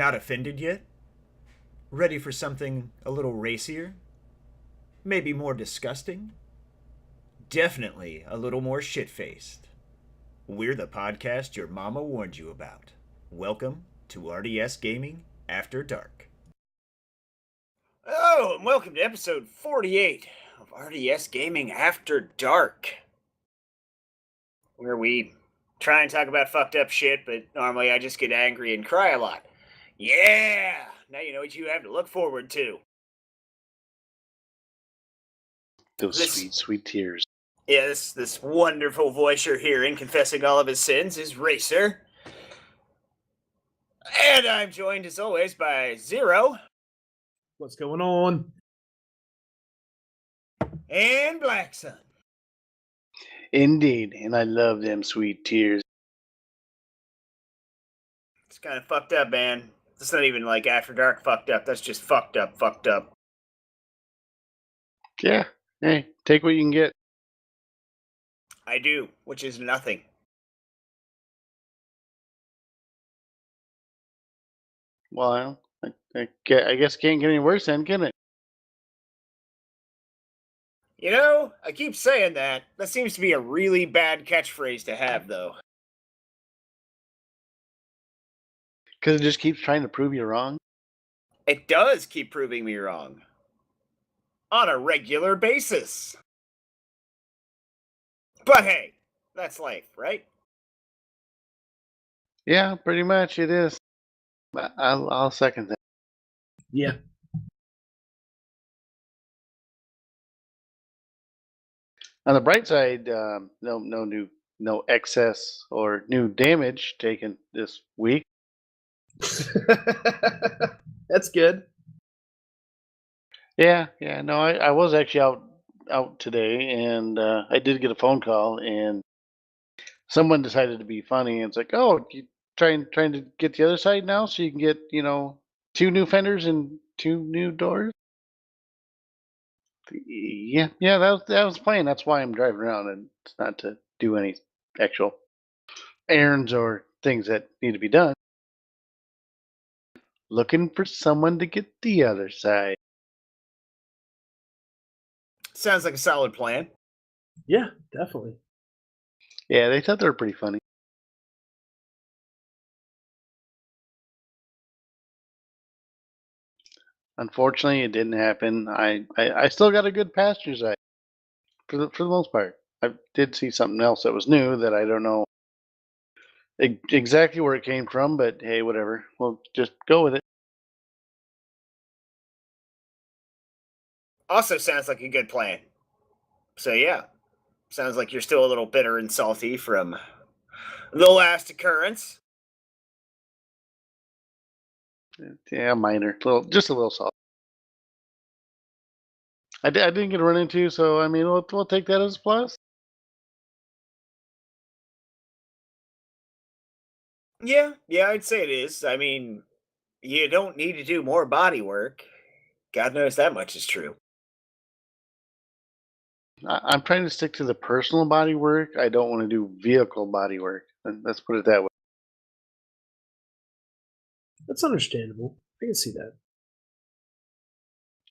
Not offended yet? Ready for something a little racier? Maybe more disgusting? Definitely a little more shit faced. We're the podcast your mama warned you about. Welcome to RDS Gaming After Dark. Oh, and welcome to episode 48 of RDS Gaming After Dark, where we try and talk about fucked up shit, but normally I just get angry and cry a lot. Yeah! Now you know what you have to look forward to. Those This- sweet, sweet tears. Yeah, this wonderful voice you're hearing confessing all of his sins is Racer. And I'm joined as always by Zero What's going on? and Black Sun. Indeed, and I love them sweet tears. It's kind of fucked up, man. That's not even like After Dark fucked up. That's just fucked up. Yeah, hey, take what you can get. I do, which is nothing. Well, I guess it can't get any worse then, can it? You know, I keep saying that. That seems to be a really bad catchphrase to have, though. Because it just keeps trying to prove you wrong. It does keep proving me wrong. On a regular basis. But hey, that's life, right? Yeah, pretty much it is. I'll second that. Yeah. On the bright side, no excess or new damage taken this week. That's good. Yeah, no, I was actually out today, and I did get a phone call, and someone decided to be funny, and it's like, oh, you trying to get the other side now, so you can get 2 new fenders and 2 new doors. Yeah, that was the plan. That's why I'm driving around, and it's not to do any actual errands or things that need to be done. Looking for someone to get the other side. Sounds like a solid plan. Yeah, definitely. Yeah, they thought they were pretty funny. Unfortunately, it didn't happen. I still got a good passenger side for the most part. I did see something else that was new that I don't know exactly where it came from, but hey, whatever. We'll just go with it. Also sounds like a good plan. So yeah, sounds like you're still a little bitter and salty from the last occurrence. Yeah, minor, just a little soft. I didn't get run into, so I mean, we'll take that as a plus. Yeah, I'd say it is. I mean, you don't need to do more body work. God knows that much is true. I'm trying to stick to the personal body work. I don't want to do vehicle body work. Let's put it that way. That's understandable. I can see that.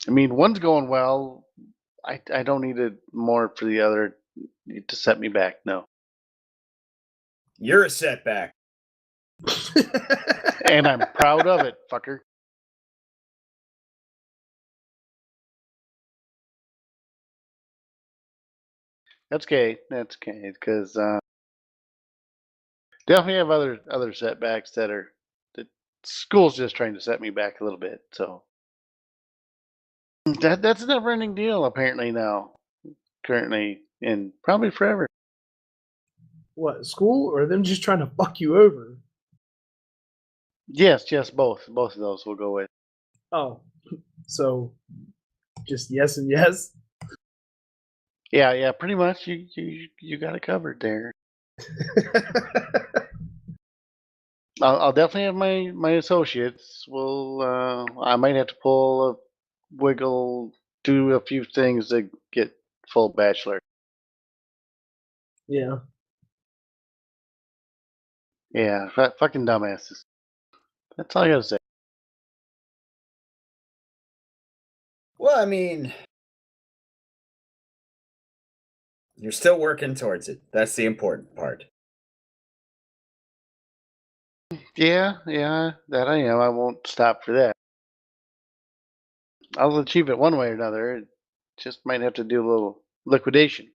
I mean, one's going well. I don't need it more for the other to set me back. No, You're a setback. and I'm proud of it, fucker. That's okay. That's okay. Because definitely have other setbacks that school's just trying to set me back a little bit. So that's a never-ending deal apparently now, currently, and probably forever. What, school or them just trying to fuck you over? Yes, both of those will go with. Oh, so just yes and yes? Yeah, pretty much. You got it covered there. I'll definitely have my associates. I might have to pull a wiggle, do a few things to get full bachelor. Yeah. Yeah, fucking dumbasses. That's all I gotta say. Well, I mean, you're still working towards it. That's the important part. Yeah, yeah, that I am. I won't stop for that. I'll achieve it one way or another. It just might have to do a little liquidation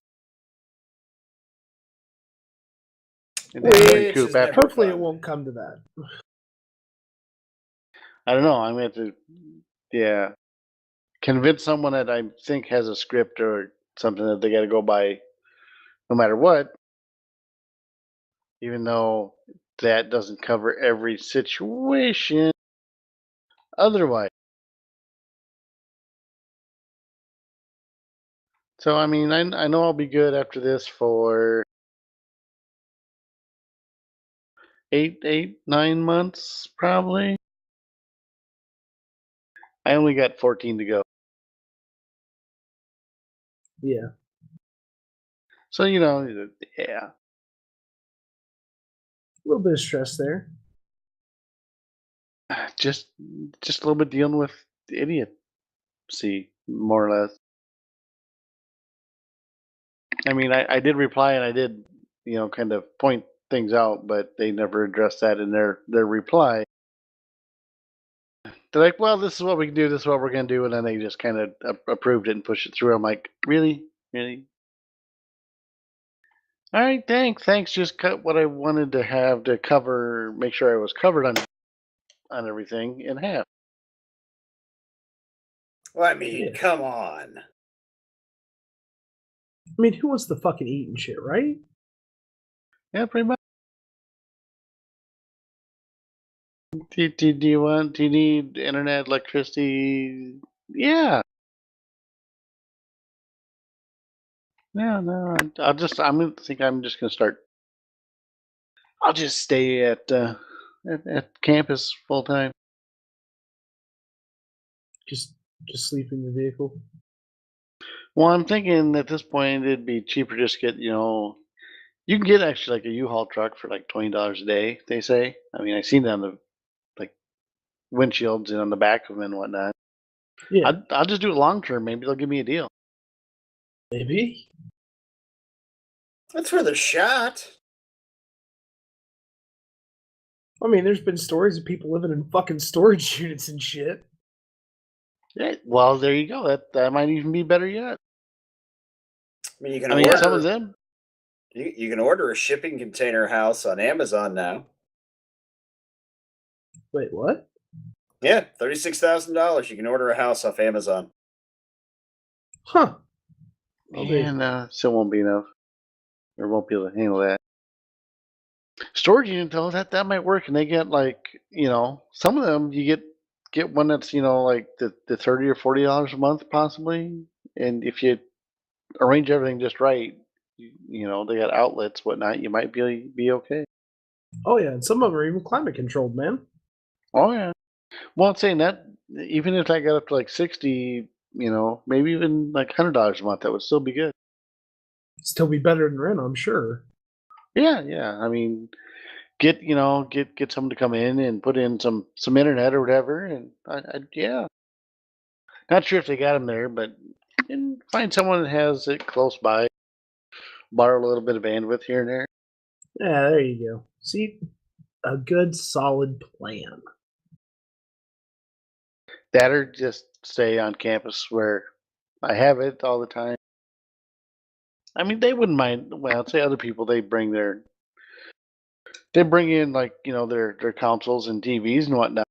and then Which recoup is after. never Hopefully, it fun. won't come to that. I don't know. I'm gonna have to, yeah, convince someone that I think has a script or something that they got to go by no matter what, even though that doesn't cover every situation otherwise. So, I mean, I know I'll be good after this for 9 months, probably. I only got 14 to go. Yeah. So, you know, yeah, A little bit of stress there. just just a little bit dealing with idiocy, more or less. I mean, I did reply and I did, you know, kind of point things out, but they never addressed that in their reply. They're like, "Well, this is what we can do. This is what we're gonna do," and then they just kind of approved it and pushed it through. I'm like, "Really, really? All right, thanks. Just cut what I wanted to have to cover, make sure I was covered on everything in half." Well, I mean, Yeah. come on. I mean, who wants to fucking eat and shit, right? Yeah, pretty much. Do you want? Do you need internet, electricity? Yeah. Yeah, no, I'm gonna think I'm just gonna start. I'll just stay at campus full time. Just just sleep in the vehicle. Well, I'm thinking at this point it'd be cheaper just get, you know, you can get actually like a U-Haul truck for like $20 a day, they say. I mean, I seen that on the like windshields and on the back of them and whatnot. Yeah, I'll just do it long term. Maybe they'll give me a deal. maybe. That's worth a shot. I mean, there's been stories of people living in fucking storage units and shit. Yeah, well, there you go. That might even be better yet. I mean, you can I mean, some of order them. you can order a shipping container house on Amazon now. Wait, what? Yeah, $36,000. You can order a house off Amazon. Huh. Well, Yeah, no, still won't be enough. Or won't be able to handle that. Storage unit though, that might work, and they get like, you know, some of them you get one that's, you know, like the $30 or $40 a month possibly, and if you arrange everything just right, you know, they got outlets whatnot, you might be okay. Oh yeah, and some of them are even climate controlled, man. Oh yeah. Well, I'm saying that even if I got up to like 60, you know, maybe even like $100 a month, that would still be good. Still be better than rent, I'm sure. Yeah, yeah. I mean, get, you know, get someone to come in and put in some internet or whatever, and yeah. Not sure if they got them there, but and find someone that has it close by. Borrow a little bit of bandwidth here and there. Yeah, there you go. See, a good solid plan. That or just stay on campus where I have it all the time. I mean, they wouldn't mind. Well, I'd say other people they bring in like, you know, their consoles and TVs and whatnot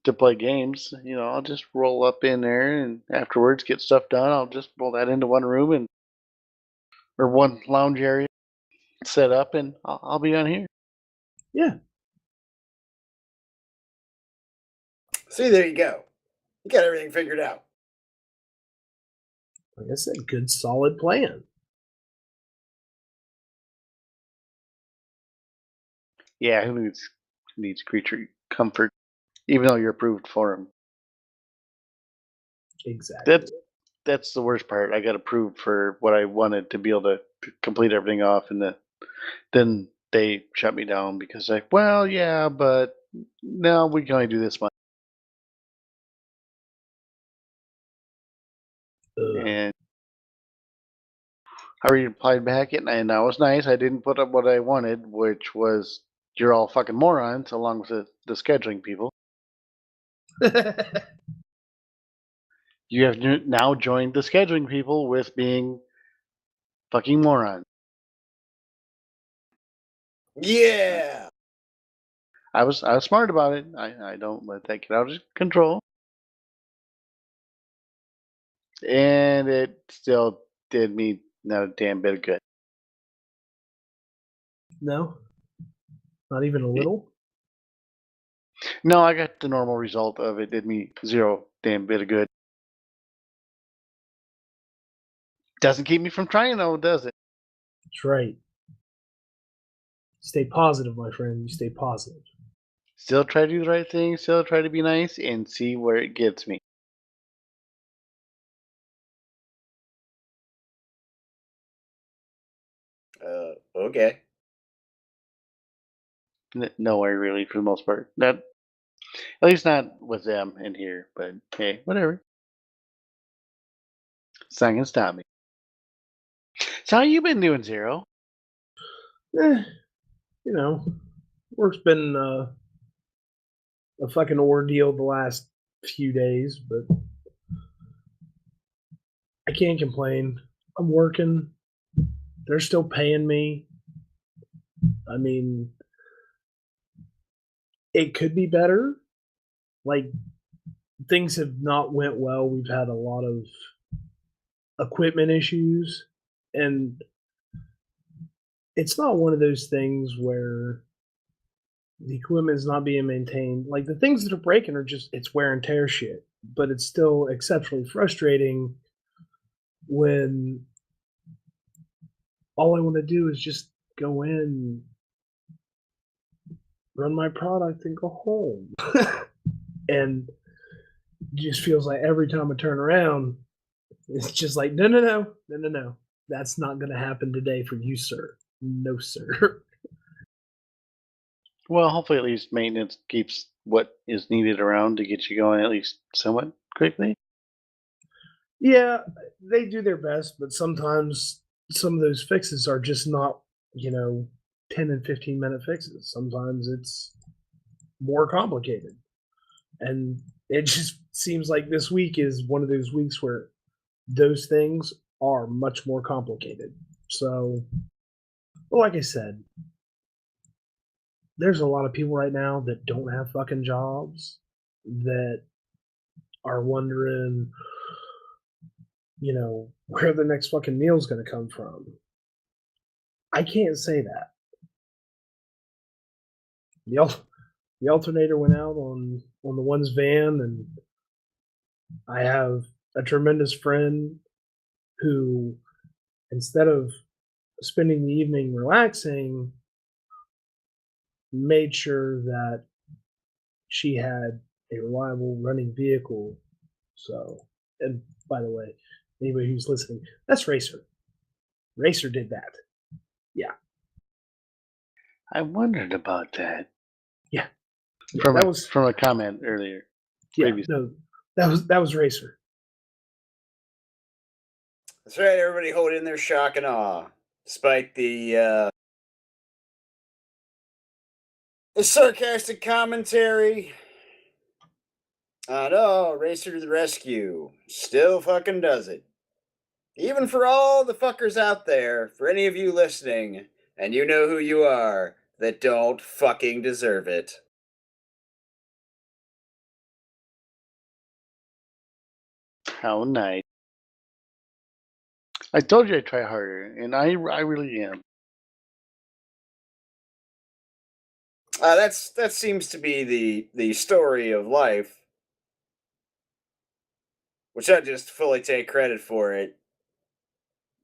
to play games. You know, I'll just roll up in there and afterwards get stuff done. I'll just roll that into one room and or one lounge area set up, and I'll be on here. Yeah, See, there you go. You got everything figured out. like I said, good solid plan. Yeah, who needs creature comfort? Even though you're approved for them. Exactly. That's that's the worst part. I got approved for what I wanted to be able to complete everything off, and then they shut me down because like, well, yeah, but no, we can only do this much. And I replied back, and I was nice. I didn't put up what I wanted, which was you're all fucking morons, along with the scheduling people. You have now joined the scheduling people with being fucking morons. Yeah. I was smart about it. I don't let that get out of control. And it still did me not a damn bit of good. No, not even a little. No, I got the normal result of it did me zero damn bit of good. Doesn't keep me from trying though, does it? That's right. Stay positive, my friend. You stay positive. Still try to do the right thing, still try to be nice, and see where it gets me. Okay. Nowhere really for the most part. That at least not with them in here, but hey, whatever. It's not gonna stop me. So how you been doing, Zero? You know, work's been a fucking ordeal the last few days, but I can't complain. I'm working. They're still paying me. I mean, it could be better. Like things have not went well. We've had a lot of equipment issues, and it's not one of those things where the equipment is not being maintained. Like the things that are breaking are just it's wear and tear shit. But it's still exceptionally frustrating when all I want to do is just go in, run my product, and go home. And it just feels like every time I turn around, it's just like, no. That's not going to happen today for you, sir. No, sir. Well, hopefully at least maintenance keeps what is needed around to get you going at least somewhat quickly. Yeah, they do their best, but sometimes some of those fixes are just not, 10 and 15-minute fixes. Sometimes it's more complicated. And it just seems like this week is one of those weeks where those things are much more complicated. So, well, like I said, there's a lot of people right now that don't have fucking jobs that are wondering, where the next fucking meal's going to come from. I can't say that. The alternator went out on the one's van, and I have a tremendous friend who, instead of spending the evening relaxing, made sure that she had a reliable running vehicle. So, and by the way, anybody who's listening, that's Racer. Racer did that. Yeah, I wondered about that yeah. from That was a comment earlier. Previous. no, that was Racer. That's right, everybody hold in their shock and awe. Despite the sarcastic commentary. I know, Racer to the rescue. Still fucking does it. Even for all the fuckers out there, for any of you listening, and you know who you are, that don't fucking deserve it. How nice. I told you I'd try harder, and I really am. That seems to be the story of life, which I just fully take credit for it.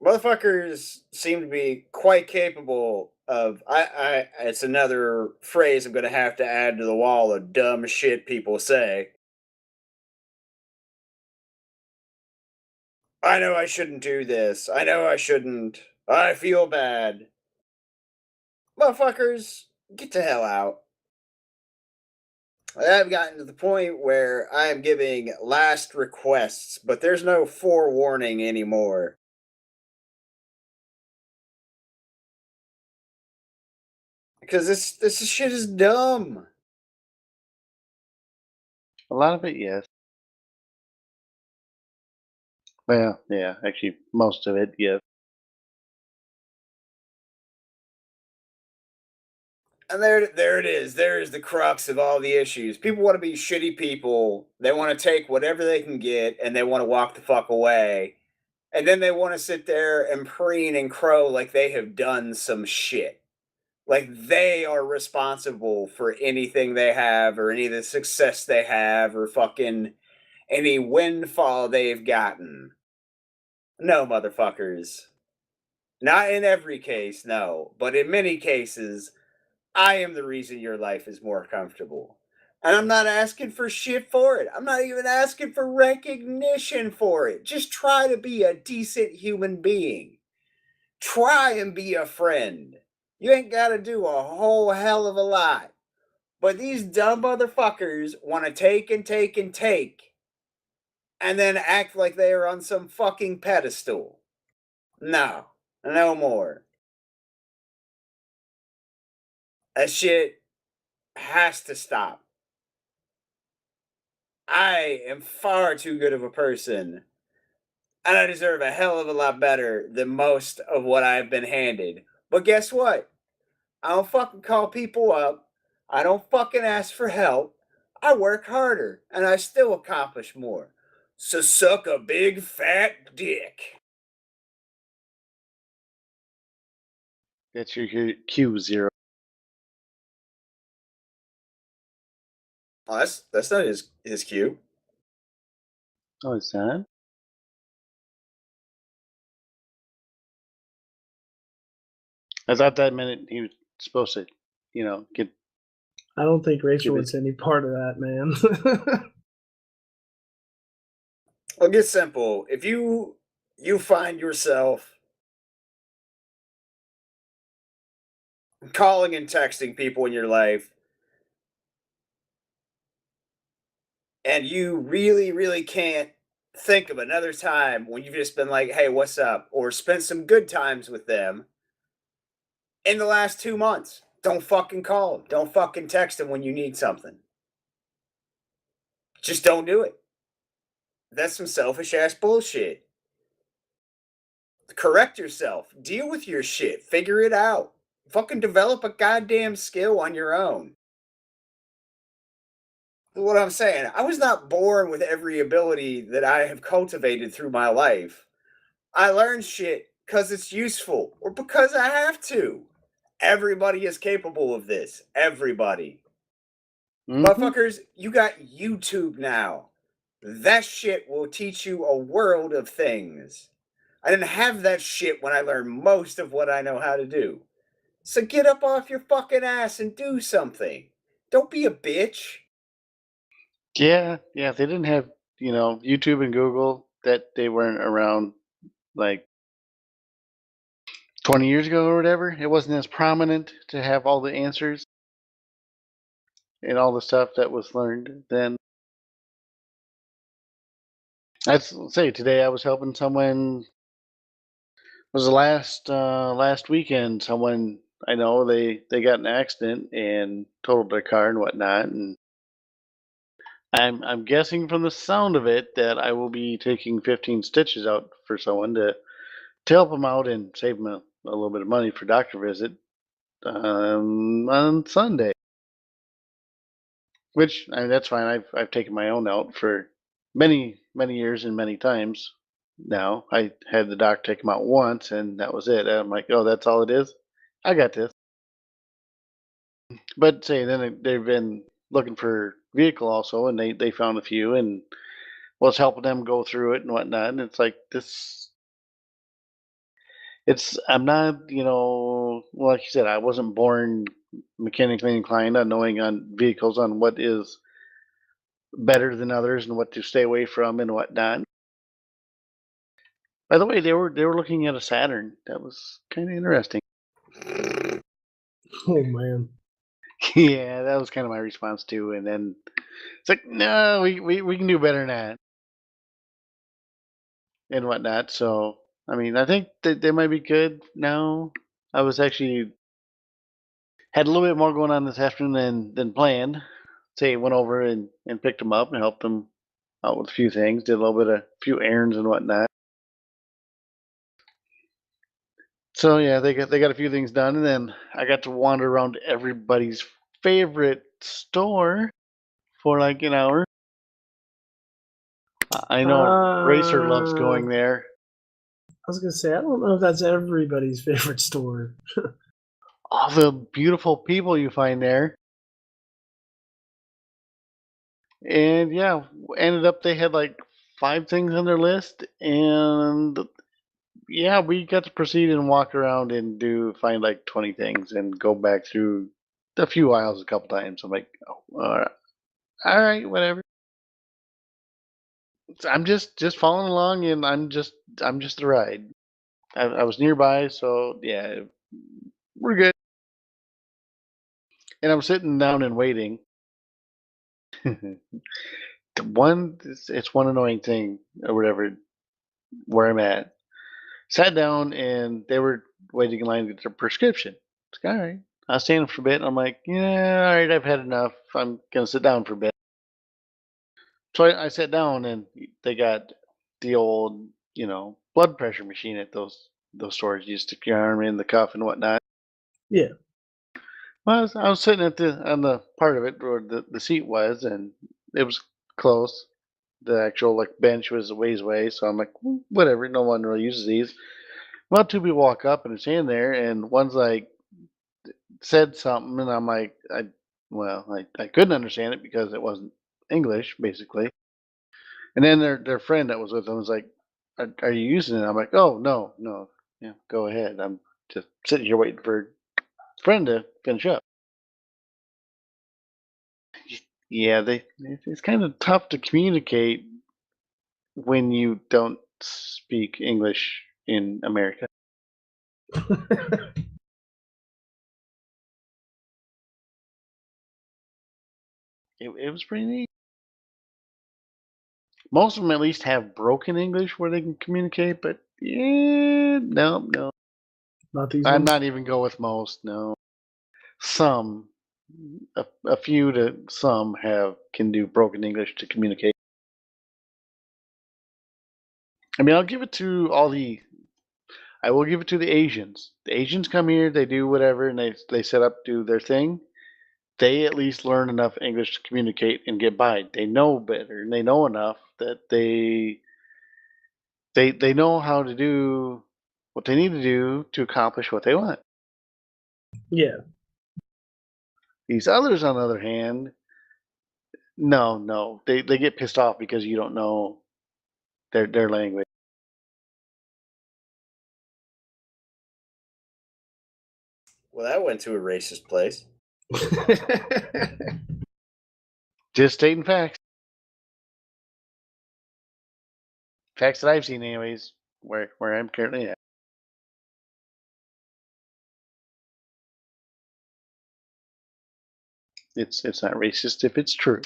Motherfuckers seem to be quite capable of. It's another phrase I'm gonna have to add to the wall of dumb shit people say. I know I shouldn't do this. I know I shouldn't. I feel bad. Motherfuckers, get the hell out. I've gotten to the point where I am giving last requests, but there's no forewarning anymore. Because this shit is dumb. A lot of it, yes. Well, yeah, actually, most of it, yes. And there it is. There is the crux of all the issues. People want to be shitty people. They want to take whatever they can get and they want to walk the fuck away. And then they want to sit there and preen and crow like they have done some shit. Like they are responsible for anything they have or any of the success they have or fucking any windfall they've gotten. No, motherfuckers. Not in every case, no. But in many cases, I am the reason your life is more comfortable. And I'm not asking for shit for it. I'm not even asking for recognition for it. Just try to be a decent human being. Try and be a friend. You ain't got to do a whole hell of a lot. But these dumb motherfuckers want to take and take and take and then act like they are on some fucking pedestal. No, no more. That shit has to stop. I am far too good of a person, and I deserve a hell of a lot better than most of what I've been handed. But guess what? I don't fucking call people up. I don't fucking ask for help. I work harder, and I still accomplish more. So suck a big fat dick. That's your Q zero. Oh, that's not his cue. Oh, it's not? I thought that meant he was supposed to, get I don't think Racer give it. wants any part of that, man. Well, get simple. If you find yourself calling and texting people in your life and you really, really can't think of another time when you've just been like, hey, what's up? Or spent some good times with them in the last 2 months. Don't fucking call them. Don't fucking text them when you need something. Just don't do it. That's some selfish ass bullshit. Correct yourself. Deal with your shit. Figure it out. Fucking develop a goddamn skill on your own. What I'm saying, I was not born with every ability that I have cultivated through my life. I learn shit because it's useful or because I have to. Everybody is capable of this. Everybody. Mm-hmm. Motherfuckers, you got YouTube now. That shit will teach you a world of things. I didn't have that shit when I learned most of what I know how to do. So get up off your fucking ass and do something. Don't be a bitch. Yeah, yeah. If they didn't have, YouTube and Google, that they weren't around like 20 years ago or whatever. It wasn't as prominent to have all the answers and all the stuff that was learned then. I'd say today I was helping someone. Was the last weekend? Someone I know they got in an accident and totaled their car and whatnot, and I'm guessing from the sound of it that I will be taking 15 stitches out for someone to help them out and save them a little bit of money for doctor visit on Sunday. Which I mean that's fine. I've taken my own out for many years and many times. Now I had the doc take them out once and that was it. I'm like, oh, that's all it is. I got this. But say then they've been looking for vehicle also, and they found a few and was helping them go through it and whatnot. And it's like this. It's I'm not like you said, I wasn't born mechanically inclined on knowing on vehicles on what is better than others and what to stay away from and whatnot. By the way, they were looking at a Saturn. That was kind of interesting. Oh man. Yeah, that was kind of my response too. And then it's like, no, we can do better than that and whatnot. So, I mean, I think that they might be good now. I was actually had a little bit more going on this afternoon than planned. Say, went over and picked them up and helped them out with a few things. Did a little bit of few errands and whatnot. So yeah, they got a few things done, and then I got to wander around everybody's favorite store for like an hour. I know Racer loves going there. I was gonna say I don't know if that's everybody's favorite store. All the beautiful people you find there. And yeah, ended up they had like 5 things on their list, and yeah, we got to proceed and walk around and find like 20 things and go back through a few aisles a couple times. I'm like, oh, all right, whatever. I'm just following along, and I'm just a ride. I was nearby, so yeah, we're good. And I'm sitting down and waiting. It's one annoying thing or whatever where I'm at. Sat down and they were waiting in line to get their prescription. It's like, all right. I was standing for a bit and I'm like, yeah, all right, I've had enough. I'm gonna sit down for a bit. So I sat down and they got the old, blood pressure machine at those stores. You stick your arm in the cuff and whatnot. Yeah. Well, I was sitting on the part of it where the seat was, and it was close. The actual like bench was a ways away, so I'm like, whatever. No one really uses these. Well, two people walk up and it's in there, and one's like said something, and I'm like, I couldn't understand it because it wasn't English, basically. And then their friend that was with them was like, are you using it? I'm like, oh no, no, yeah, go ahead. I'm just sitting here waiting for a friend to finish up. Yeah, it's kind of tough to communicate when you don't speak English in America. It was pretty neat. Most of them at least have broken English where they can communicate, but yeah, no, no. Not these I'm ones. not even go with most. No, some, a few to some have can do broken English to communicate. I mean, I'll give it to all the. I will give it to the Asians. The Asians come here, they do whatever, and they set up, do their thing. They at least learn enough English to communicate and get by. They know better, and they know enough that they know how to do what they need to do to accomplish what they want. Yeah. These others, on the other hand, no, no, they get pissed off because you don't know their language. Well, that went to a racist place. Just stating facts, facts that I've seen, anyways. Where I'm currently at. It's not racist if it's true.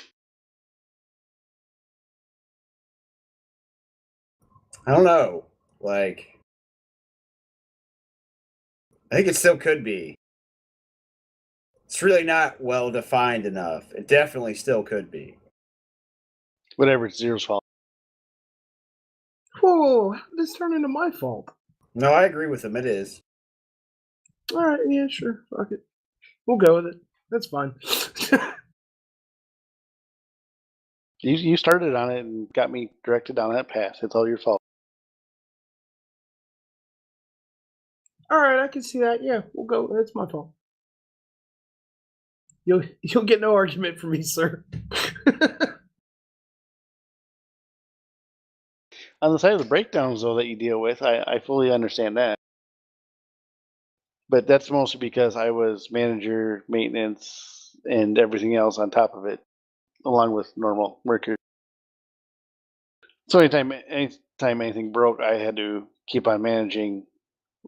I don't know. Like, I think it still could be. It's really not well defined enough. It definitely still could be. Whatever, it's Zero's fault. Whoa, how did this turn into my fault? No, I agree with him. It is. All right, yeah, sure. Fuck it. We'll go with it. That's fine. You started on it and got me directed down that path. It's all your fault. All right, I can see that. Yeah, we'll go. It's my fault. You'll get no argument from me, sir. On the side of the breakdowns, though, that you deal with, I fully understand that. But that's mostly because I was manager, maintenance, and everything else on top of it, along with normal workers. So anytime anything broke, I had to keep on managing,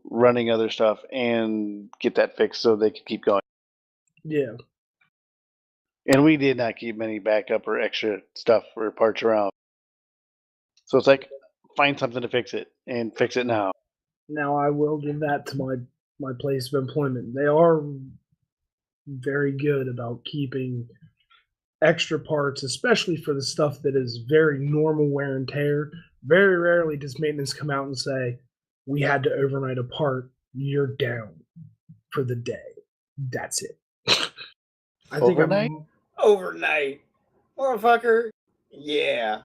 running other stuff, and get that fixed so they could keep going. Yeah. And we did not keep many backup or extra stuff or parts around. So it's like, find something to fix it and fix it now. Now I will give that to my place of employment. They are very good about keeping extra parts, especially for the stuff that is very normal wear and tear. Very rarely does maintenance come out and say, "We had to overnight a part. You're down for the day." That's it. I think Overnight? Overnight. Motherfucker. Yeah.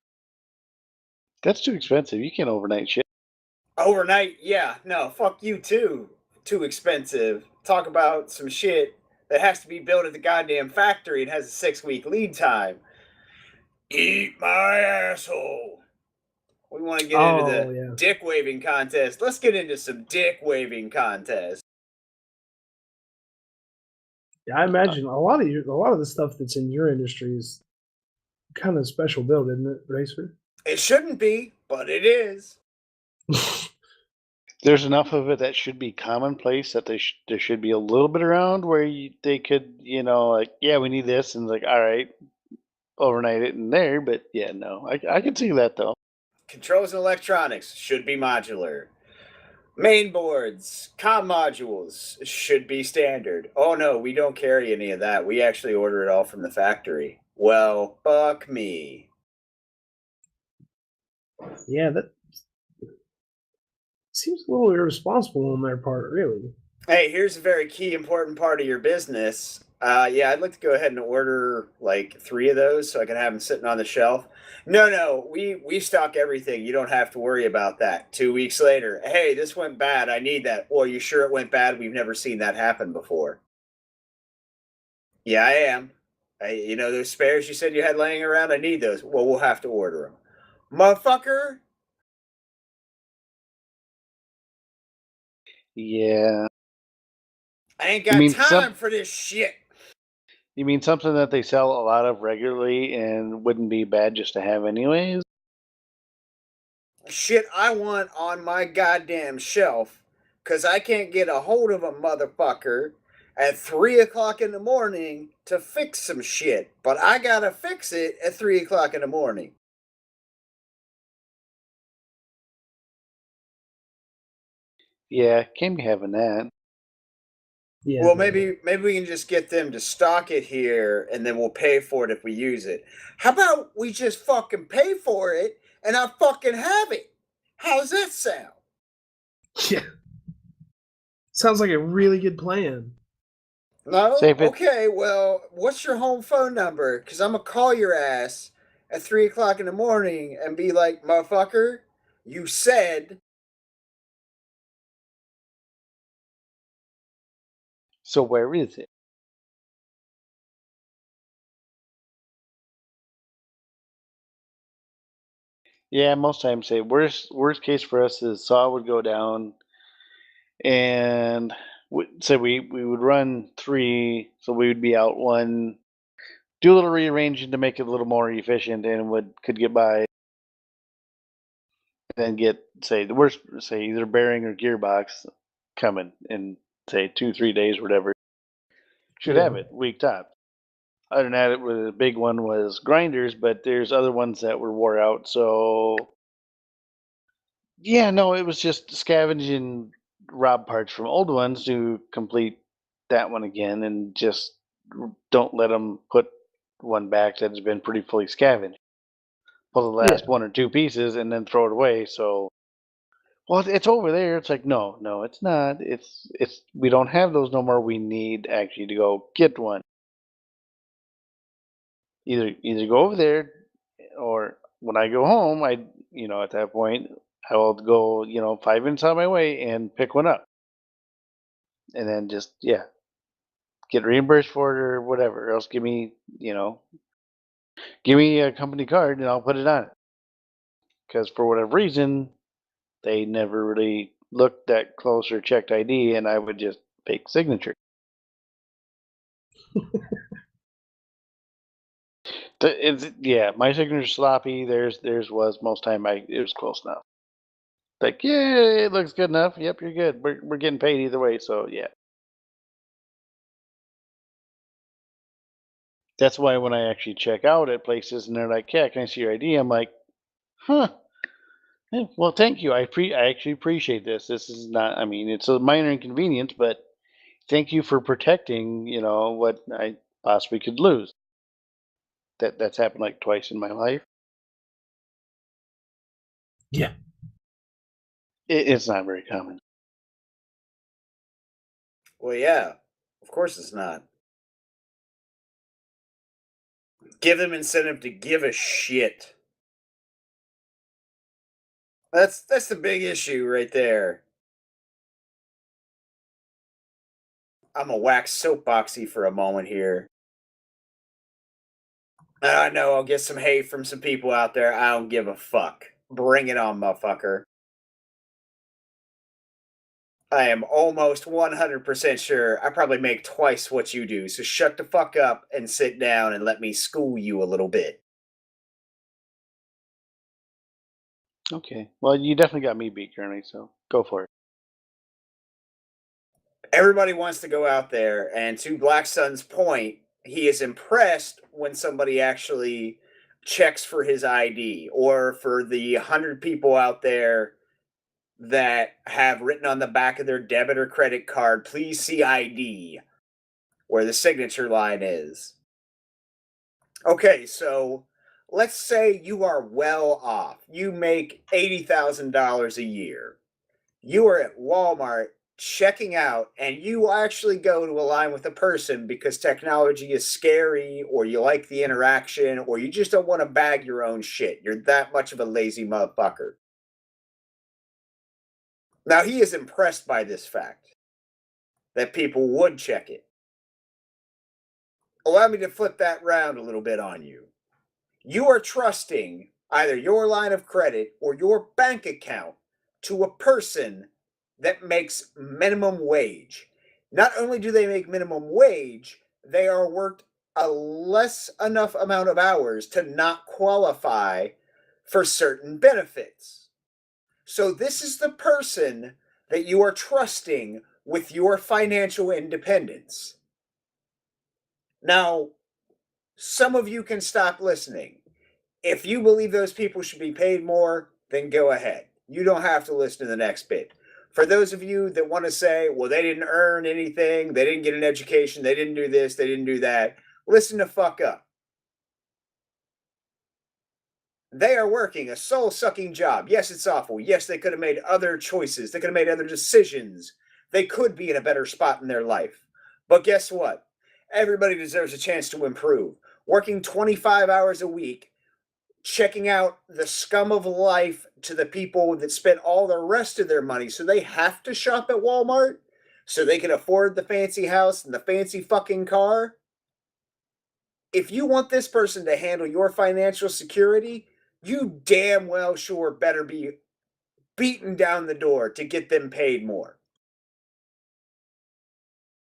That's too expensive. You can't overnight shit. Overnight, yeah. No, fuck you too. Too expensive. Talk about some shit that has to be built at the goddamn factory and has a 6-week lead time. Eat my asshole. We want to get into Oh the yeah. dick waving contest. Let's get into some dick waving contest. Yeah, I imagine a lot of the stuff that's in your industry is kind of special build, isn't it, Racer? It shouldn't be, but it is. There's enough of it that should be commonplace that there should be a little bit around where they could, like, yeah, we need this, and like, all right, overnight it in there. But yeah, no, I can see that though. Controls and electronics should be modular. Main boards, comm modules should be standard. Oh no, we don't carry any of that. We actually order it all from the factory. Well, fuck me. Yeah, that seems a little irresponsible on their part, really. Hey, here's a very key important part of your business. Yeah, I'd like to go ahead and order like 3 of those so I can have them sitting on the shelf. No, we stock everything. You don't have to worry about that. 2 weeks later, hey, this went bad. I need that. Well, you sure it went bad? We've never seen that happen before. Yeah, I am. Those spares you said you had laying around. I need those. Well, we'll have to order them, motherfucker. Yeah, I ain't you got mean time for this shit. you mean something that they sell a lot of regularly and wouldn't be bad just to have anyways? Shit I want on my goddamn shelf because I can't get a hold of a motherfucker at 3 o'clock in the morning to fix some shit. But I gotta fix it at 3 o'clock in the morning. Yeah, can't be having that. Yeah. Well, maybe we can just get them to stock it here and then we'll pay for it if we use it. How about we just fucking pay for it and I fucking have it? How's that sound? Yeah. Sounds like a really good plan. No? Say if it Okay, well, what's your home phone number? Because I'm going to call your ass at 3 o'clock in the morning and be like, motherfucker, you said. so where is it? Yeah, most times say worst case for us is saw would go down and say we would run 3, so we would be out one, do a little rearranging to make it a little more efficient, and could get by, and then get, say, the worst, say either bearing or gearbox coming in, say 2-3 days or whatever. Should Yeah. have it week top. Other than that, the big one was grinders, but there's other ones that were wore out. So yeah, no, it was just scavenging rob parts from old ones to complete that one again, and just don't let them put one back that's been pretty fully scavenged. Pull the Yeah. last 1 or 2 pieces and then throw it away. So, well, it's over there. It's like, no, it's not. It's we don't have those no more. We need actually to go get one. Either go over there, or when I go home, at that point I will go 5 minutes out of my way and pick one up, and then just, yeah, get reimbursed for it or whatever. Or else give me a company card and I'll put it on it. Because for whatever reason, they never really looked that close or checked ID, and I would just fake signature. Yeah, my signature's sloppy. Theirs was most time. It was close enough. Like, yeah, it looks good enough. Yep, you're good. We're getting paid either way. So yeah, That's why when I actually check out at places and they're like, "Yeah, can I see your ID?" I'm like, "Huh. Well, thank you. I actually appreciate this. This is not. I mean, it's a minor inconvenience, but thank you for protecting. What I possibly could lose." That's happened like twice in my life. Yeah. It's not very common. Well, yeah, of course it's not. Give them incentive to give a shit. That's the big issue right there. I'm a wax soapboxy for a moment here. I know I'll get some hate from some people out there. I don't give a fuck. Bring it on, motherfucker. I am almost 100% sure I probably make twice what you do, so shut the fuck up and sit down and let me school you a little bit. Okay. Well, you definitely got me beat, Kearney. So go for it. Everybody wants to go out there, and to Black Sun's point, he is impressed when somebody actually checks for his ID, or for the 100 people out there that have written on the back of their debit or credit card, "Please see ID," where the signature line is. Okay, so let's say you are well off. You make $80,000 a year. You are at Walmart checking out, and you actually go to a line with a person because technology is scary, or you like the interaction, or you just don't want to bag your own shit. You're that much of a lazy motherfucker. Now, he is impressed by this fact that people would check it. Allow me to flip that round a little bit on you. You are trusting either your line of credit or your bank account to a person that makes minimum wage. Not only do they make minimum wage, they are worked a less enough amount of hours to not qualify for certain benefits. So, this is the person that you are trusting with your financial independence. Now, some of you can stop listening. If you believe those people should be paid more, then go ahead. You don't have to listen to the next bit. For those of you that want to say, well, they didn't earn anything, they didn't get an education, they didn't do this, they didn't do that, listen the fuck up. They are working a soul sucking job. Yes, it's awful. Yes, they could have made other choices, they could have made other decisions. They could be in a better spot in their life. But guess what? Everybody deserves a chance to improve. Working 25 hours a week, checking out the scum of life to the people that spent all the rest of their money so they have to shop at Walmart so they can afford the fancy house and the fancy fucking car. If you want this person to handle your financial security, you damn well sure better be beaten down the door to get them paid more.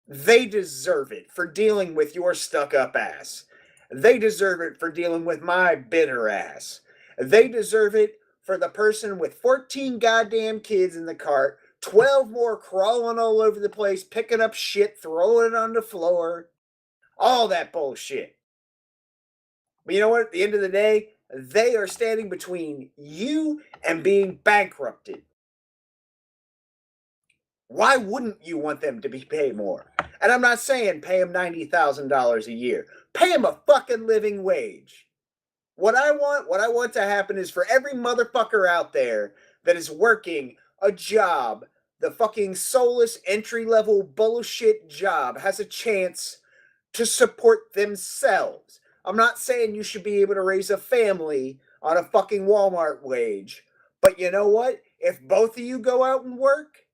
They deserve it for dealing with your stuck up ass. They deserve it for dealing with my bitter ass. They deserve it for the person with 14 goddamn kids in the cart, 12 more crawling all over the place, picking up shit, throwing it on the floor, all that bullshit. But you know what? At the end of the day, they are standing between you and being bankrupted. Why wouldn't you want them to be paid more? And I'm not saying pay them $90,000 a year. Pay them a fucking living wage. What I want to happen is for every motherfucker out there that is working a job, the fucking soulless entry level bullshit job, has a chance to support themselves. I'm not saying you should be able to raise a family on a fucking Walmart wage. But you know what? If both of you go out and work,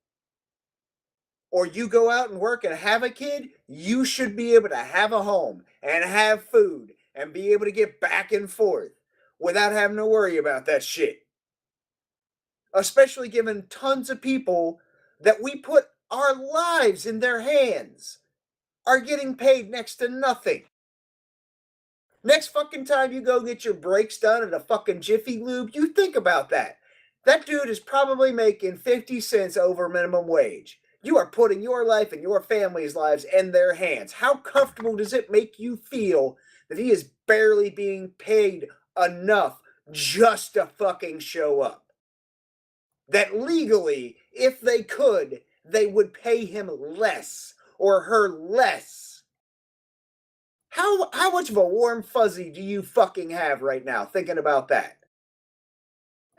or you go out and work and have a kid, you should be able to have a home and have food and be able to get back and forth without having to worry about that shit. Especially given tons of people that we put our lives in their hands are getting paid next to nothing. Next fucking time you go get your brakes done at a fucking Jiffy Lube, you think about that. That dude is probably making 50 cents over minimum wage. You are putting your life and your family's lives in their hands. How comfortable does it make you feel that he is barely being paid enough just to fucking show up. That legally, if they could, they would pay him less or her less. How much of a warm fuzzy do you fucking have right now thinking about that?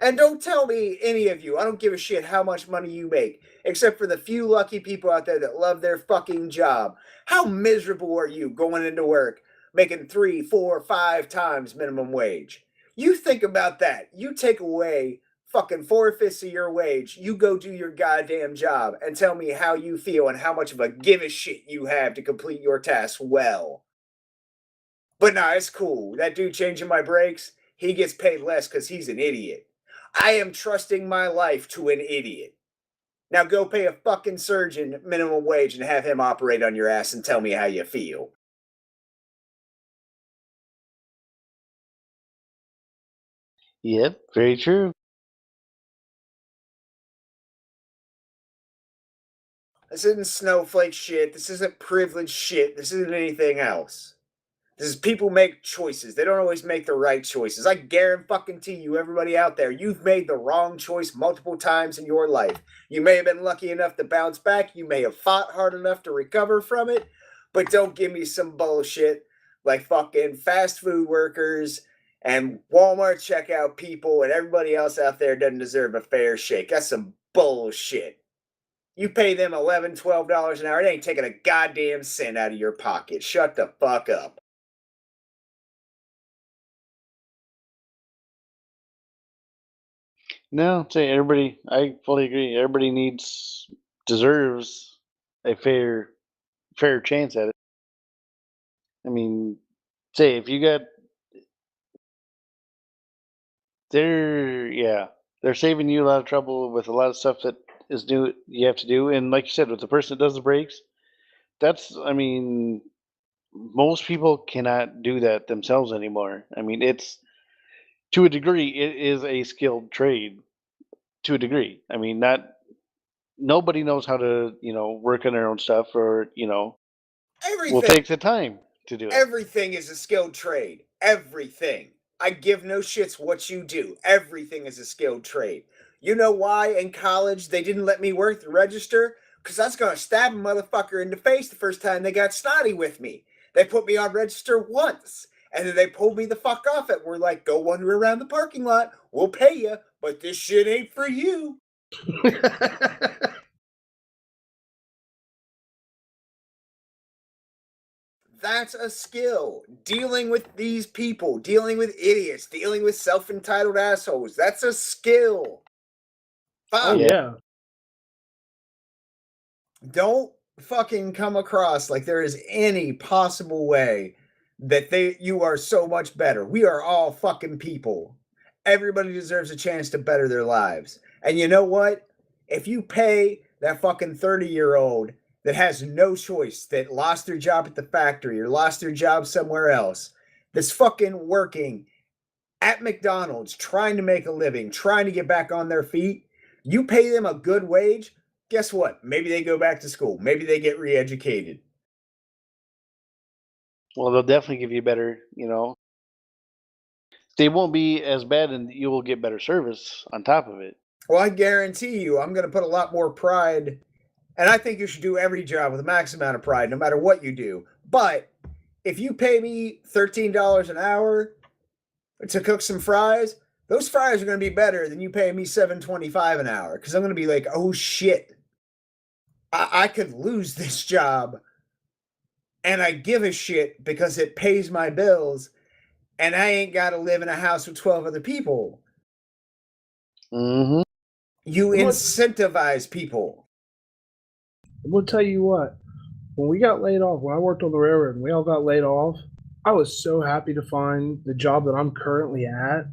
And don't tell me, any of you, I don't give a shit how much money you make, except for the few lucky people out there that love their fucking job. How miserable are you going into work making 3, 4, 5 times minimum wage? You think about that. You take away fucking 4/5 of your wage, you go do your goddamn job and tell me how you feel and how much of a give a shit you have to complete your tasks well. But nah, it's cool. That dude changing my brakes, he gets paid less because he's an idiot. I am trusting my life to an idiot. Now go pay a fucking surgeon minimum wage and have him operate on your ass and tell me how you feel. Yep, very true. This isn't snowflake shit. This isn't privileged shit. This isn't anything else. This is people make choices. They don't always make the right choices. I guarantee you, everybody out there, you've made the wrong choice multiple times in your life. You may have been lucky enough to bounce back. You may have fought hard enough to recover from it. But don't give me some bullshit like fucking fast food workers and Walmart checkout people and everybody else out there doesn't deserve a fair shake. That's some bullshit. You pay them $11, $12 an hour. It ain't taking a goddamn cent out of your pocket. Shut the fuck up. No, say everybody. I fully agree. Everybody deserves a fair chance at it. I mean, say if you got they're saving you a lot of trouble with a lot of stuff that is new you have to do, and like you said, with the person that does the brakes, I mean, most people cannot do that themselves anymore. I mean, it's to a degree, it is a skilled trade to a degree. I mean, not nobody knows how to work on their own stuff, or will Everything. take the time to do it. Everything is a skilled trade. Everything. I give no shits what you do. Everything is a skilled trade. You know why in college they didn't let me work the register? Because I was going to stab a motherfucker in the face the first time they got snotty with me. They put me on register once. And then they pulled me the fuck off it. We're like, go wander around the parking lot. We'll pay you. But this shit ain't for you. That's a skill. Dealing with these people, dealing with idiots, dealing with self-entitled assholes. That's a skill. Fuck. Oh yeah. Don't fucking come across like there is any possible way that you are so much better. We are all fucking people. Everybody deserves a chance to better their lives. And you know what? If you pay that fucking 30-year-old that has no choice, that lost their job at the factory or lost their job somewhere else, that's fucking working at McDonald's, trying to make a living, trying to get back on their feet, you pay them a good wage, guess what? Maybe they go back to school. Maybe they get re-educated. Well, they'll definitely give you better, they won't be as bad, and you will get better service on top of it. Well, I guarantee you, I'm going to put a lot more pride, and I think you should do every job with a max amount of pride, no matter what you do. But if you pay me $13 an hour to cook some fries, those fries are going to be better than you paying me $7.25 an hour, because I'm going to be like, oh shit, I could lose this job, and I give a shit because it pays my bills, and I ain't got to live in a house with 12 other people. Mm-hmm. You incentivize people. I'm gonna tell you what. When we got laid off, when I worked on the railroad and we all got laid off, I was so happy to find the job that I'm currently at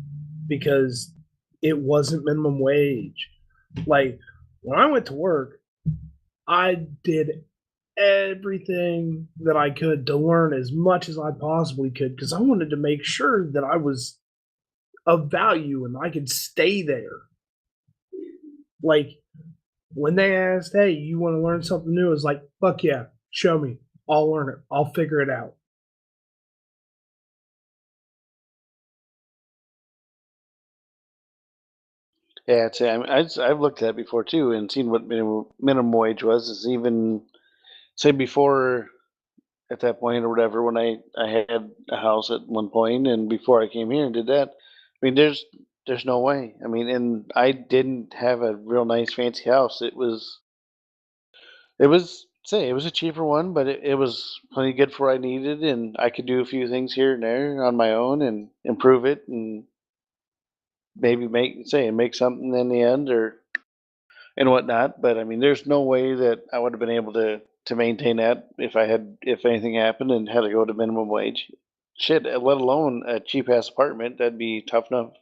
because it wasn't minimum wage. Like, when I went to work, I did everything that I could to learn as much as I possibly could because I wanted to make sure that I was of value and I could stay there. Like, when they asked, hey, you want to learn something new? It's like, fuck yeah, show me. I'll learn it. I'll figure it out. Yeah, I mean, I've looked at it before too and seen what minimum wage was. Is even say before at that point or whatever when I had a house at one point and before I came here and did that. I mean, there's no way. I mean, and I didn't have a real nice fancy house. It was say it was a cheaper one, but it was plenty good for what I needed, and I could do a few things here and there on my own and improve it and maybe make something in the end or and whatnot. But I mean, there's no way that I would have been able to maintain that if anything happened and had to go to minimum wage. Shit, let alone a cheap ass apartment, that'd be tough enough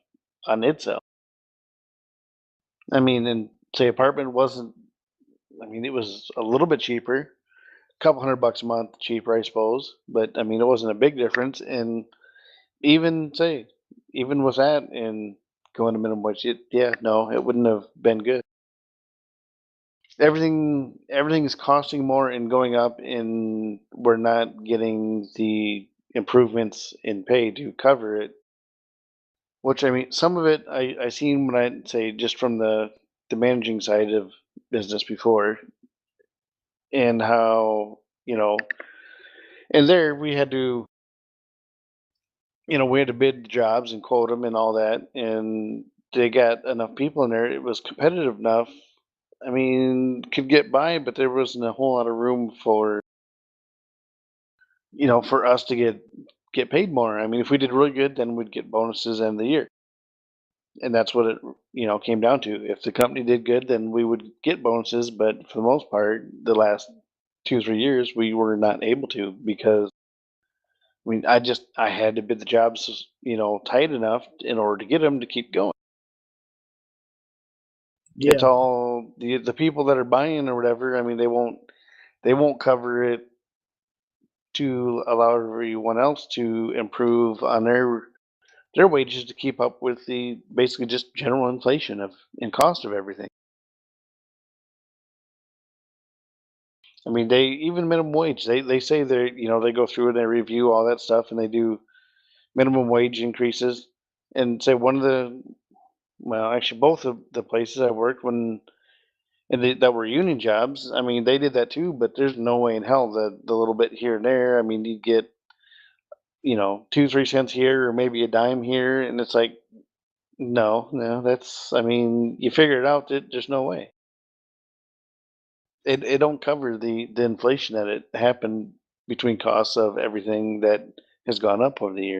on itself. I mean, and say apartment wasn't. I mean, it was a little bit cheaper, a couple $100 a month cheaper, I suppose. But I mean, it wasn't a big difference. And even say, even with that and going to minimum wage, yeah, no, it wouldn't have been good. Everything is costing more and going up, and we're not getting the improvements in pay to cover it. Which I mean, some of it I seen when I say just from the managing side of business before, and how and there we had to we had to bid jobs and quote them and all that, and they got enough people in there. It was competitive enough. I mean, could get by, but there wasn't a whole lot of room for for us to get paid more. I mean, if we did really good, then we'd get bonuses end of the year, and that's what it came down to. If the company did good, then we would get bonuses. But for the most part, the last 2 3 years, we were not able to because I mean, I had to bid the jobs tight enough in order to get them to keep going. It's Yeah, all the people that are buying or whatever. I mean, they won't cover it to allow everyone else to improve on their wages to keep up with the basically just general inflation of and cost of everything. I mean, they even minimum wage. They say they go through and they review all that stuff and they do minimum wage increases. And say one of the well, actually both of the places I worked that were union jobs. I mean, they did that too, but there's no way in hell the little bit here and there. I mean, you'd get 2 3 cents here or maybe a dime here, and it's like no, no, that's I mean, you figure it out, there's no way. It don't cover the inflation that it happened between costs of everything that has gone up over the year.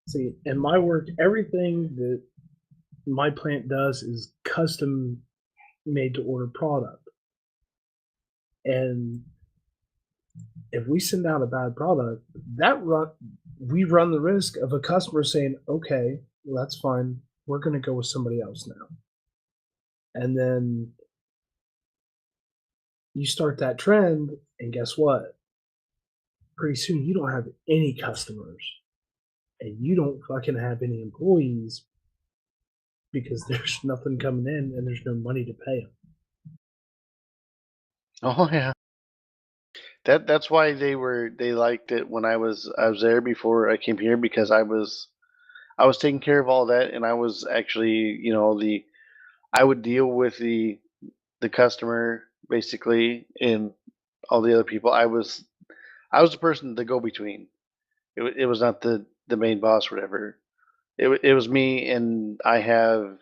see, in my work, everything that my plant does is custom made to order product. And if we send out a bad product, we run the risk of a customer saying, "Okay, well, that's fine. We're going to go with somebody else now." And then you start that trend, and guess what? Pretty soon you don't have any customers, and you don't fucking have any employees because there's nothing coming in and there's no money to pay them. Oh yeah, that's why they liked it when I was there before I came here because I was taking care of all that and I was actually the I would deal with the customer basically and all the other people. I was the person the go between. It was not the main boss or whatever. It was me, and I've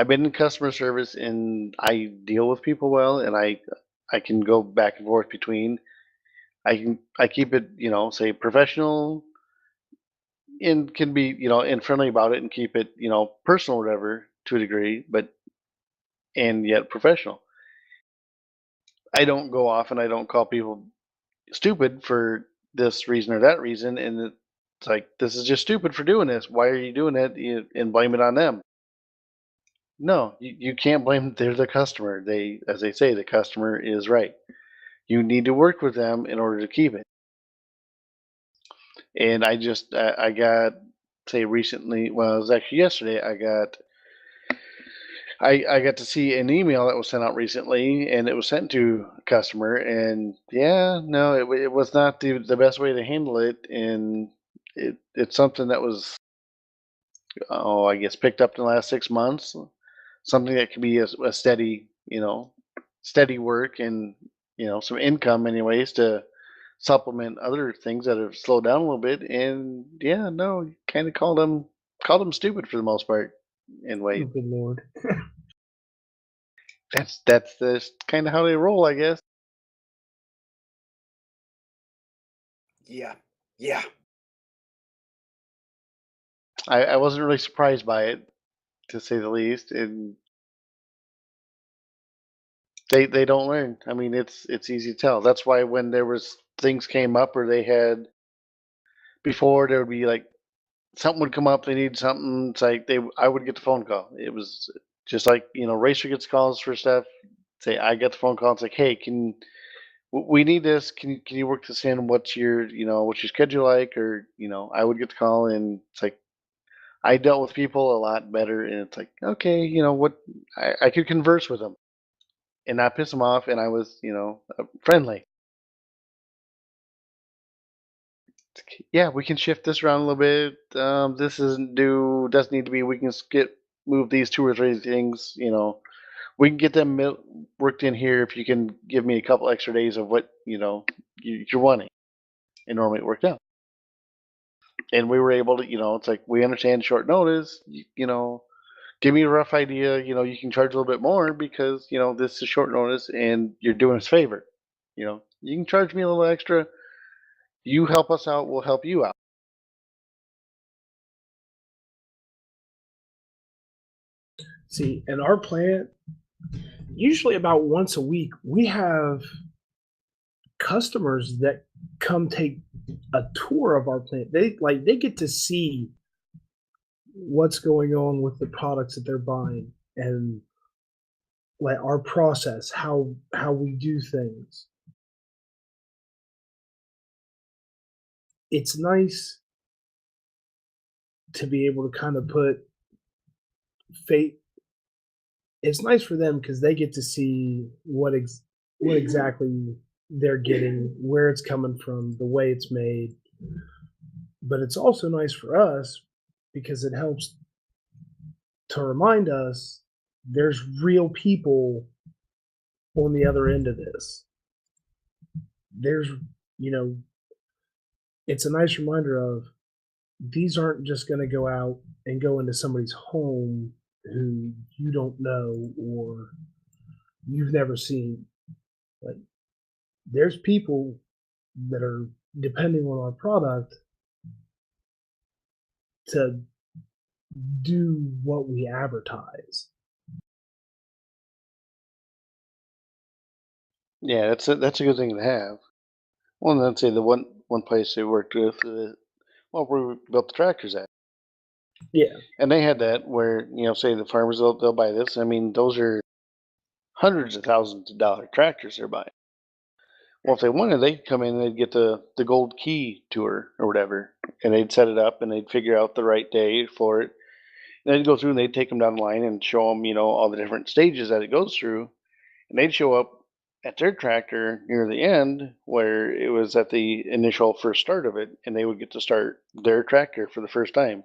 been in customer service, and I deal with people well, and I can go back and forth between. I keep it say professional and can be and friendly about it, and keep it personal or whatever to a degree, but and yet professional. I don't go off and I don't call people stupid for this reason or that reason, and it's like this is just stupid for doing this. Why are you doing it? And blame it on them. No, you can't blame. They're the customer. As they say, the customer is right. You need to work with them in order to keep it. And I got say recently. Well, it was actually yesterday. I got to see an email that was sent out recently, and it was sent to a customer. And yeah, no, it was not the best way to handle it. And it's something that was, I guess, picked up in the last 6 months. Something that can be a steady, steady work and some income, anyways, to supplement other things that have slowed down a little bit. And yeah, no, kind of called them stupid for the most part. And Oh, wait, good lord. that's kind of how they roll, I guess. Yeah. Yeah. I wasn't really surprised by it, to say the least. And they don't learn. I mean, it's easy to tell. That's why when there was things came up or they had before, there would be like something would come up, they need something. It's like I would get the phone call. It was just like Racer gets calls for stuff. Say I get the phone call. It's like, hey, we need this? Can you work this in? What's your schedule like? Or I would get the call, and it's like I dealt with people a lot better, and it's like, okay, what, I could converse with them and not piss them off, and I was friendly. Yeah, we can shift this around a little bit. This doesn't need to be. We can move these two or three things. We can get them worked in here if you can give me a couple extra days of what you're wanting. And normally it worked out. And we were able to, it's like we understand short notice. Give me a rough idea. You can charge a little bit more because this is short notice and you're doing us a favor. You can charge me a little extra. You help us out, we'll help you out. See, in our plant, usually about once a week, we have customers that come take a tour of our plant. They get to see what's going on with the products that they're buying and like our process, how we do things. It's nice to be able to kind of put fate. It's nice for them because they get to see what exactly they're getting, where it's coming from, the way it's made. But it's also nice for us because it helps to remind us there's real people on the other end of this. There's, you know, it's a nice reminder of these aren't just going to go out and go into somebody's home who you don't know or you've never seen. Like, there's people that are depending on our product to do what we advertise. Yeah, that's a good thing to have. Well, and I'd say the one place they worked with, where we built the tractors at, Yeah. and they had that where say the farmers they'll buy this. I mean, those are hundreds of thousands of dollar tractors they're buying. Well, if they wanted, they could come in and they'd get the gold key tour or whatever, and they'd set it up and they'd figure out the right day for it. And they'd go through and they'd take them down the line and show them, all the different stages that it goes through. And they'd show up at their tractor near the end where it was at the initial first start of it, and they would get to start their tractor for the first time.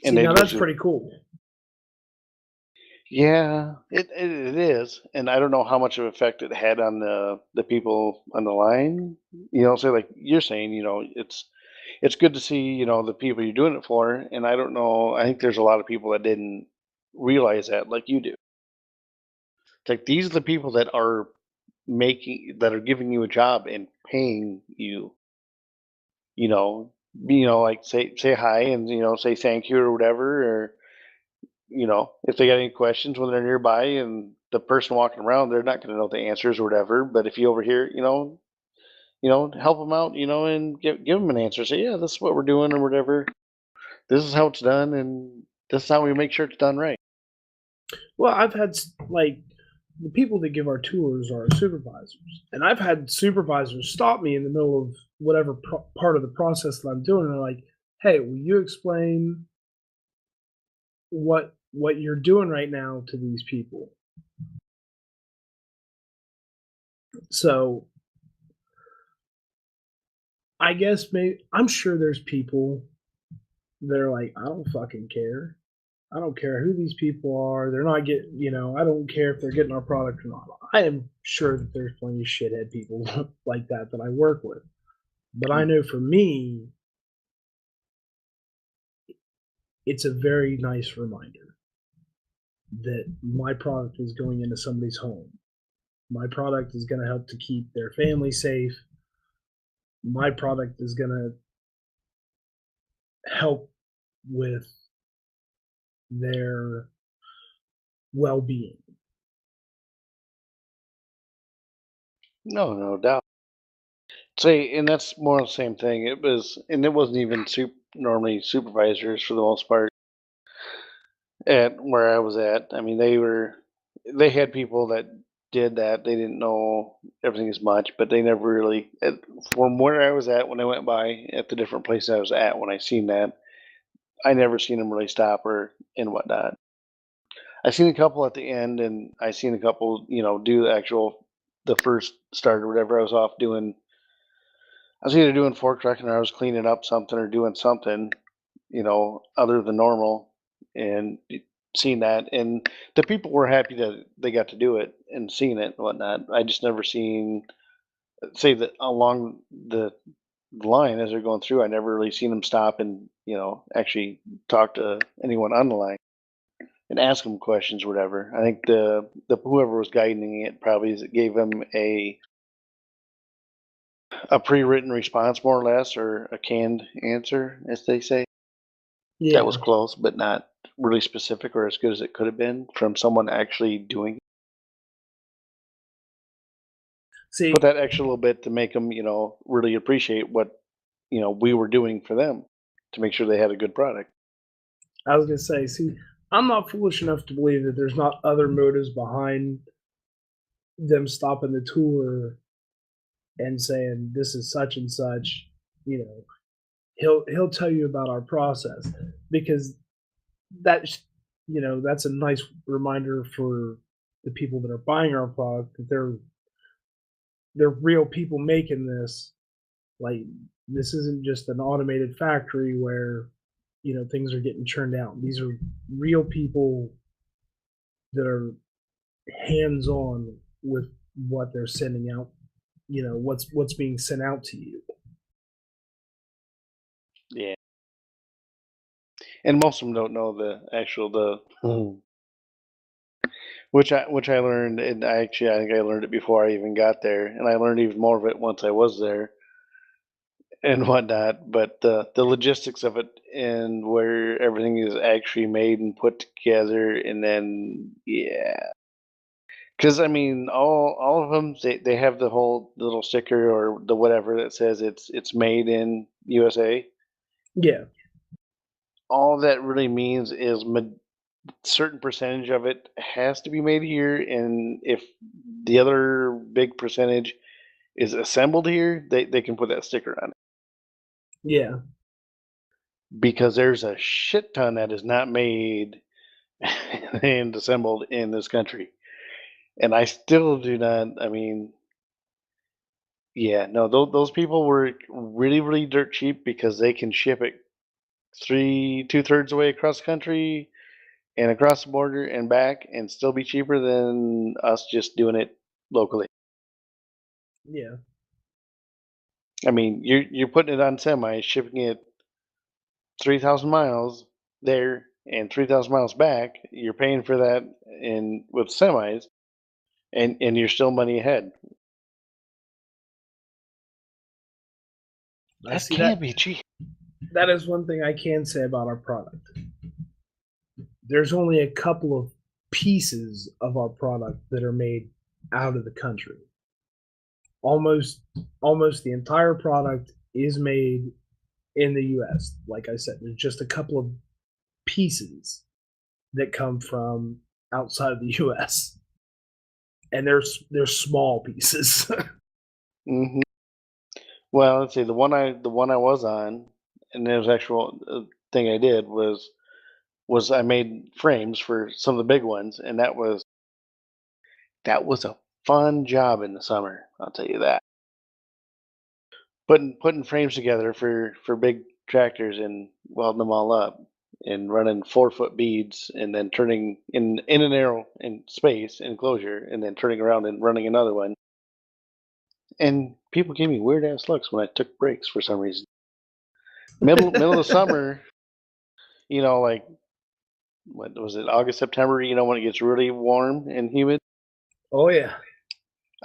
And See, now they'd go that's through. pretty cool. Yeah, it is, and I don't know how much of effect it had on the people on the line. So like you're saying, it's good to see the people you're doing it for, and I don't know. I think there's a lot of people that didn't realize that, like you do. It's like these are the people that are giving you a job and paying you. Like say hi and say thank you or whatever, or if they got any questions when they're nearby and the person walking around, they're not going to know the answers or whatever. But if you overhear, help them out, and give them an answer. Say, yeah, this is what we're doing or whatever. This is how it's done, and this is how we make sure it's done right. Well, I've had like the people that give our tours are supervisors, and I've had supervisors stop me in the middle of whatever part of the process that I'm doing. And they're like, "Hey, will you explain what you're doing right now to these people?" So I guess maybe I'm sure there's people that are like, I don't fucking care. I don't care who these people are. They're not getting, I don't care if they're getting our product or not. I am sure that there's plenty of shithead people like that I work with. But I know for me, it's a very nice reminder that my product is going into somebody's home. My product is going to help to keep their family safe. My product is going to help with their well-being. No doubt. Say, and that's more of the same thing. And it wasn't even normally supervisors for the most part at where I was at. I mean, they had people that did that. They didn't know everything as much, but they never really, from where I was at when I went by at the different places I was at when I seen that, I never seen them really stop or and whatnot. I seen a couple at the end, and I seen a couple, do the first start or whatever. I was either doing fork trucking or I was cleaning up something or doing something, other than normal, and seen that. And the people were happy that they got to do it and seeing it and whatnot. I just never seen, say that along the line as they're going through, I never really seen them stop and, actually talk to anyone on the line and ask them questions or whatever. I think the whoever was guiding it probably gave them a pre-written response more or less, or a canned answer, as they say. Yeah. That was close, but not really specific or as good as it could have been from someone actually doing. See, Put that extra little bit to make them, really appreciate what we were doing for them to make sure they had a good product. I was gonna say, I'm not foolish enough to believe that there's not other motives behind them stopping the tour and saying this is such and such. You know, he'll tell you about our process because that's that's a nice reminder for the people that are buying our product that they're real people making this. Like this isn't just an automated factory where things are getting churned out. These are real people that are hands on with what they're sending out. What's being sent out to you. Yeah, and most of them don't know the actual which I learned, and I think I learned it before I even got there, and I learned even more of it once I was there and whatnot. But the logistics of it and where everything is actually made and put together, and then yeah, because I mean, all of them they have the whole little sticker or the whatever that says it's made in USA. Yeah, All that really means is certain percentage of it has to be made here, and if the other big percentage is assembled here, they can put that sticker on it. yeah. Because there's a shit ton that is not made and assembled in this country. And I still do not, I mean, yeah, no, those people were really, really dirt cheap because they can ship it two-thirds away across the country and across the border and back and still be cheaper than us just doing it locally. Yeah. I mean, you're putting it on semi, shipping it 3,000 miles there and 3,000 miles back. You're paying for that in with semis, and you're still money ahead. I That see that. can't be cheap. That is one thing I can say about our product. There's only a couple of pieces of our product that are made out of the country. Almost the entire product is made in the US. Like I said, there's just a couple of pieces that come from outside of the US. And they're small pieces. hmm Well, let's see. The one I was on, and the actual thing I did was I made frames for some of the big ones, and that was a fun job in the summer. I'll tell you that. putting frames together for big tractors and welding them all up and running 4-foot beads and then turning in an arrow in space enclosure and then turning around and running another one. And people gave me weird ass looks when I took breaks for some reason. Middle of the summer, like what was it, August, September, when it gets really warm and humid. Oh yeah.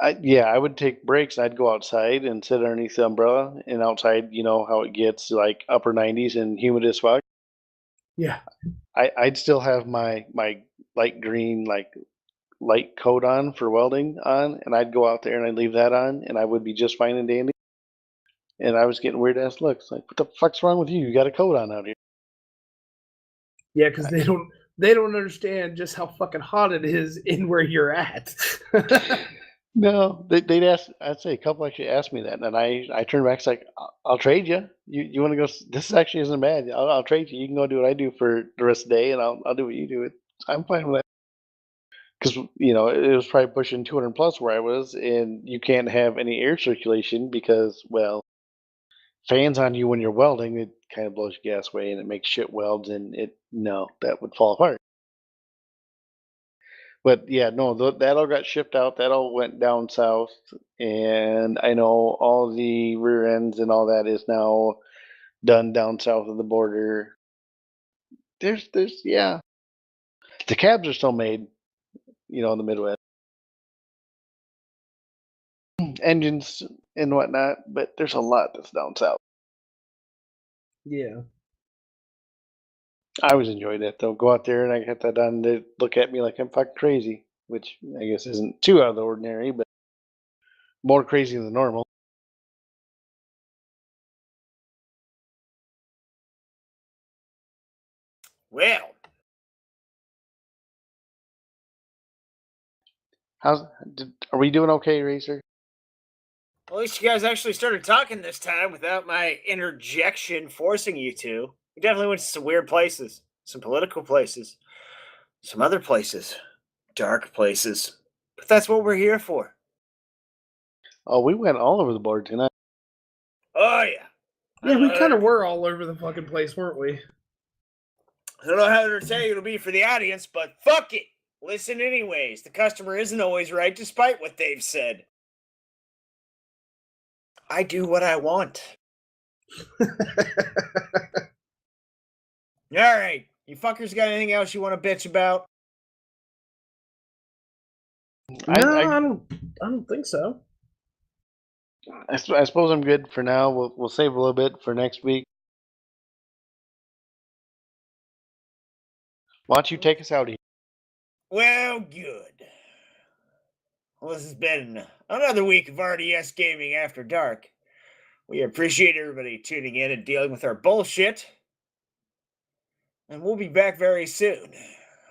I would take breaks. I'd go outside and sit underneath the umbrella, and outside, how it gets like upper 90s and humid as fuck. Yeah. I'd still have my light green light coat on for welding on, and I'd go out there and I'd leave that on, and I would be just fine and dandy. And I was getting weird ass looks like, what the fuck's wrong with you? You got a coat on out here. Yeah, because they don't understand just how fucking hot it is in where you're at. No, they'd ask. I'd say a couple actually asked me that, and I turned back. It's like, I'll trade you. You want to go? This actually isn't bad. I'll trade you. You can go do what I do for the rest of the day, and I'll do what you do. I'm fine with that. Because it was probably pushing 200 plus where I was, and you can't have any air circulation because, well, fans on you when you're welding, it kind of blows your gas away and it makes shit welds, and that would fall apart. But yeah, no, that all got shipped out. That all went down south, and I know all the rear ends and all that is now done down south of the border. Yeah, the cabs are still made, in the Midwest, engines and whatnot, but there's a lot that's down south. Yeah. I always enjoyed it though. Go out there and I get that done. They look at me like I'm fucking crazy, which I guess isn't too out of the ordinary, but more crazy than normal. Well, Are we doing okay, Racer? at least you guys actually started talking this time without my interjection forcing you to. We definitely went to some weird places, some political places, some other places, dark places. But that's what we're here for. Oh, we went all over the board tonight. Oh, yeah. Yeah, we kind of were all over the fucking place, weren't we? I don't know how to say it'll be for the audience, but fuck it. Listen anyways. The customer isn't always right despite what they've said. I do what I want. All right. You fuckers got anything else you want to bitch about? No, I don't think so. I suppose I'm good for now. We'll save a little bit for next week. Why don't you take us out here? Well, good. Well, this has been another week of RDS Gaming After Dark. We appreciate everybody tuning in and dealing with our bullshit. And we'll be back very soon.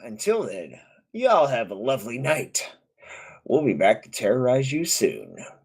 Until then, y'all have a lovely night. We'll be back to terrorize you soon.